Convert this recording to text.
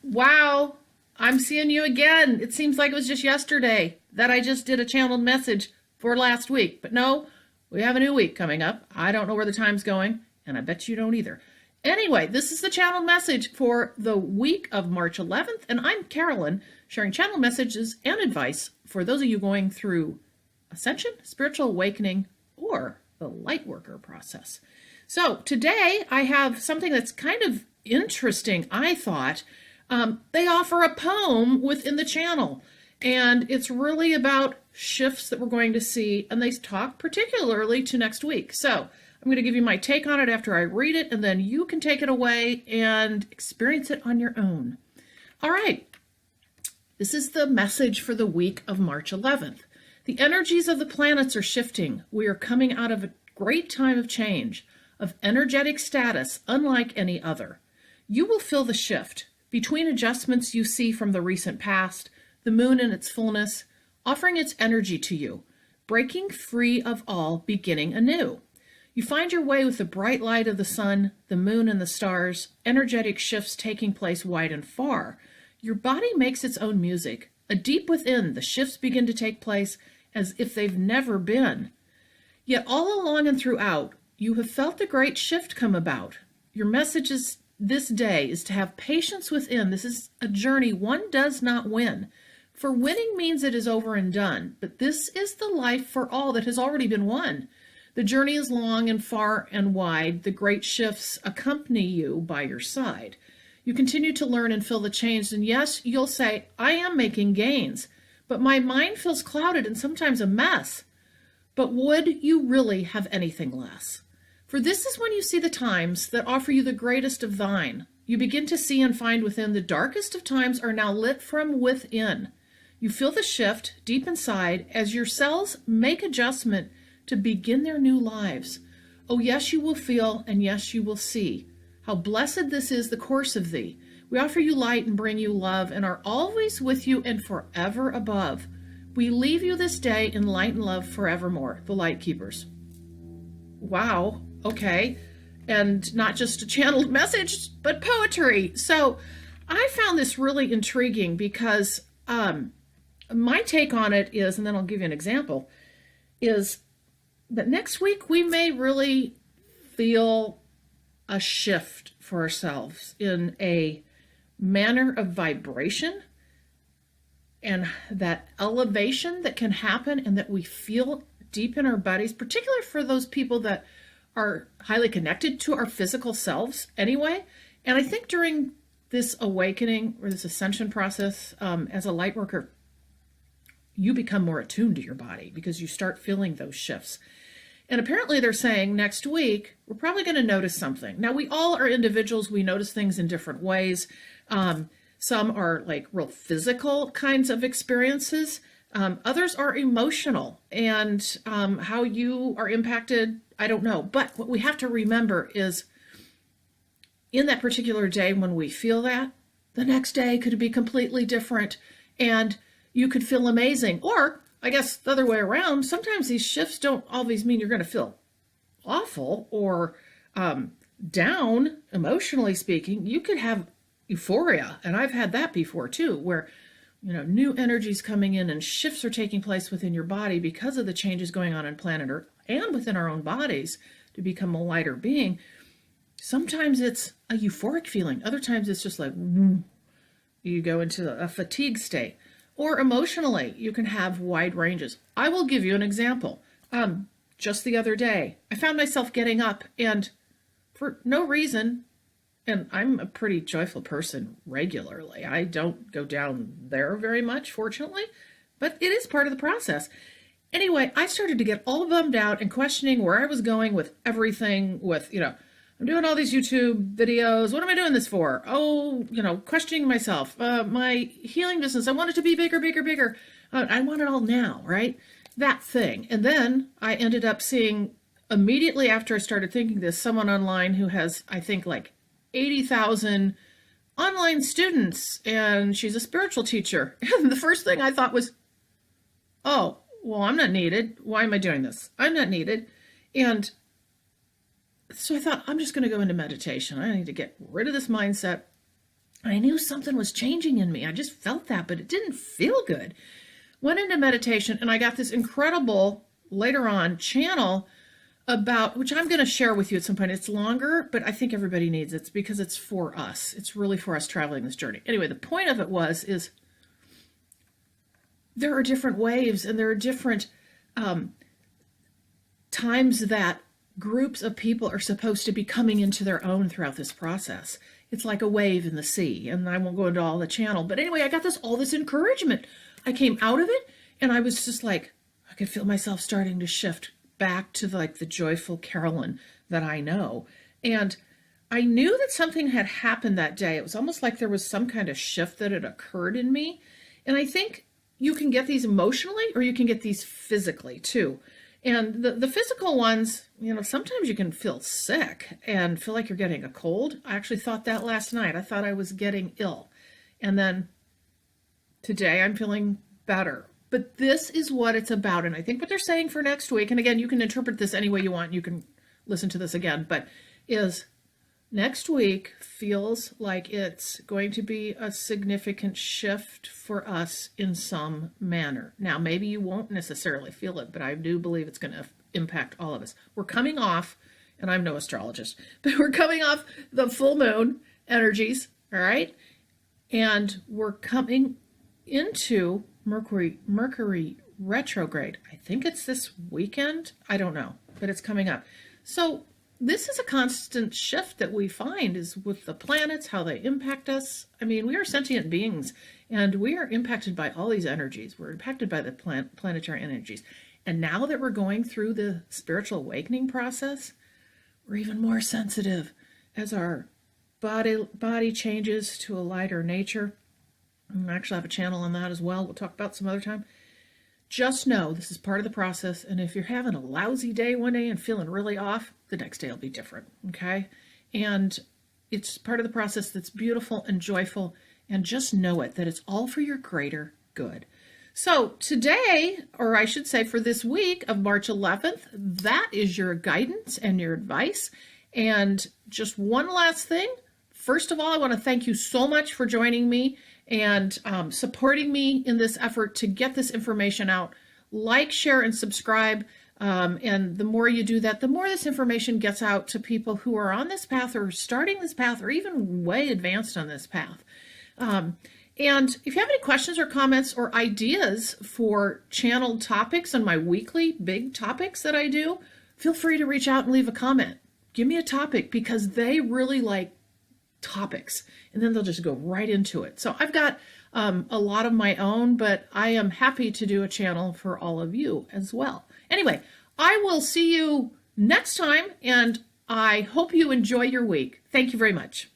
Wow, I'm seeing you again. It seems like it was just yesterday that I just did a channeled message for last week. But no, we have a new week coming up. I don't know where the time's going, and I bet you don't either. Anyway, this is the channeled message for the week of March 11th, and I'm Carolyn, sharing channel messages and advice for those of you going through ascension, spiritual awakening, or the light worker process. So today I have something that's kind of interesting, I thought. They offer a poem within the channel, and it's really about shifts that we're going to see, and they talk particularly to next week. So I'm going to give you my take on it after I read it, and then you can take it away and experience it on your own. All right, this is the message for the week of March 11th. The energies of the planets are shifting. We are coming out of a great time of change, of energetic status unlike any other. You will feel the shift. Between adjustments you see from the recent past, the moon in its fullness, offering its energy to you, breaking free of all, beginning anew. You find your way with the bright light of the sun, the moon and the stars, energetic shifts taking place wide and far. Your body makes its own music. A deep within, the shifts begin to take place as if they've never been. Yet all along and throughout, you have felt the great shift come about. Your messages this day is to have patience within. This is a journey one does not win. For winning means it is over and done, but this is the life for all that has already been won. The journey is long and far and wide. The great shifts accompany you by your side. You continue to learn and feel the change, and yes, you'll say, I am making gains, but my mind feels clouded and sometimes a mess. But would you really have anything less? For this is when you see the times that offer you the greatest of thine. You begin to see and find within the darkest of times are now lit from within. You feel the shift deep inside as your cells make adjustment to begin their new lives. Oh, yes, you will feel, and yes, you will see. How blessed this is the course of thee. We offer you light and bring you love and are always with you and forever above. We leave you this day in light and love forevermore, the LightKeepers. Wow. Okay, and not just a channeled message, but poetry. So I found this really intriguing because my take on it is, and then I'll give you an example, is that next week we may really feel a shift for ourselves in a manner of vibration and that elevation that can happen and that we feel deep in our bodies, particularly for those people that are highly connected to our physical selves anyway. And I think during this awakening or this ascension process, as a light worker, you become more attuned to your body because you start feeling those shifts. And apparently they're saying next week, we're probably going to notice something. Now, we all are individuals. We notice things in different ways. Some are like real physical kinds of experiences. Others are emotional, and how you are impacted, I don't know. But what we have to remember is in that particular day when we feel that, the next day could be completely different, and you could feel amazing. Or, I guess the other way around, sometimes these shifts don't always mean you're going to feel awful or down, emotionally speaking. You could have euphoria, and I've had that before too, where new energies coming in and shifts are taking place within your body because of the changes going on in planet Earth and within our own bodies to become a lighter being. Sometimes it's a euphoric feeling. Other times it's just like, you go into a fatigue state. Or emotionally, you can have wide ranges. I will give you an example. Just the other day, I found myself getting up and for no reason, and I'm a pretty joyful person regularly. I don't go down there very much, fortunately, but it is part of the process. Anyway, I started to get all bummed out and questioning where I was going with everything with, I'm doing all these YouTube videos. What am I doing this for? Oh, questioning myself. My healing business, I want it to be bigger, bigger, bigger. I want it all now, right? That thing. And then I ended up seeing immediately after I started thinking this, someone online who has, I think, like 80,000 online students, and she's a spiritual teacher. And the first thing I thought was, oh, well, I'm not needed. Why am I doing this? I'm not needed. And so I thought, I'm just going to go into meditation. I need to get rid of this mindset I knew something was changing in me. I just felt that, but it didn't feel good. Went into meditation, and I got this incredible, later on, channel about, which I'm going to share with you at some point. It's longer, but I think everybody needs it because it's for us. It's really for us traveling this journey. Anyway, the point of it is there are different waves, and there are different times that groups of people are supposed to be coming into their own throughout this process. It's like a wave in the sea, and I won't go into all the channel. But anyway, I got all this encouragement. I came out of it, and I was just like, I could feel myself starting to shift back to the joyful Carolyn that I know. And I knew that something had happened that day. It was almost like there was some kind of shift that had occurred in me. And I think you can get these emotionally, or you can get these physically too. And the physical ones, sometimes you can feel sick and feel like you're getting a cold. I actually thought that last night. I thought I was getting ill. And then today I'm feeling better. But this is what it's about. And I think what they're saying for next week, and again, you can interpret this any way you want. You can listen to this again, but is next week feels like it's going to be a significant shift for us in some manner. Now, maybe you won't necessarily feel it, but I do believe it's going to impact all of us. We're coming off, and I'm no astrologist, but we're coming off the full moon energies, all right? And we're coming into Mercury Retrograde. I think it's this weekend. I don't know, but it's coming up. So this is a constant shift that we find is with the planets, how they impact us. I mean, we are sentient beings, and we are impacted by all these energies. We're impacted by the planetary energies. And now that we're going through the spiritual awakening process, we're even more sensitive as our body changes to a lighter nature. I actually have a channel on that as well. We'll talk about some other time. Just know this is part of the process, and if you're having a lousy day one day and feeling really off, the next day will be different, okay? And it's part of the process that's beautiful and joyful, and just know it, that it's all for your greater good. So today, or I should say for this week of March 11th, that is your guidance and your advice. And just one last thing. First of all, I want to thank you so much for joining me and supporting me in this effort to get this information out. Like, share, and subscribe. And the more you do that, the more this information gets out to people who are on this path or starting this path or even way advanced on this path. And if you have any questions or comments or ideas for channeled topics on my weekly big topics that I do, feel free to reach out and leave a comment. Give me a topic because they really like topics, and then they'll just go right into it. So I've got a lot of my own, but I am happy to do a channel for all of you as well. Anyway, I will see you next time, and I hope you enjoy your week. Thank you very much.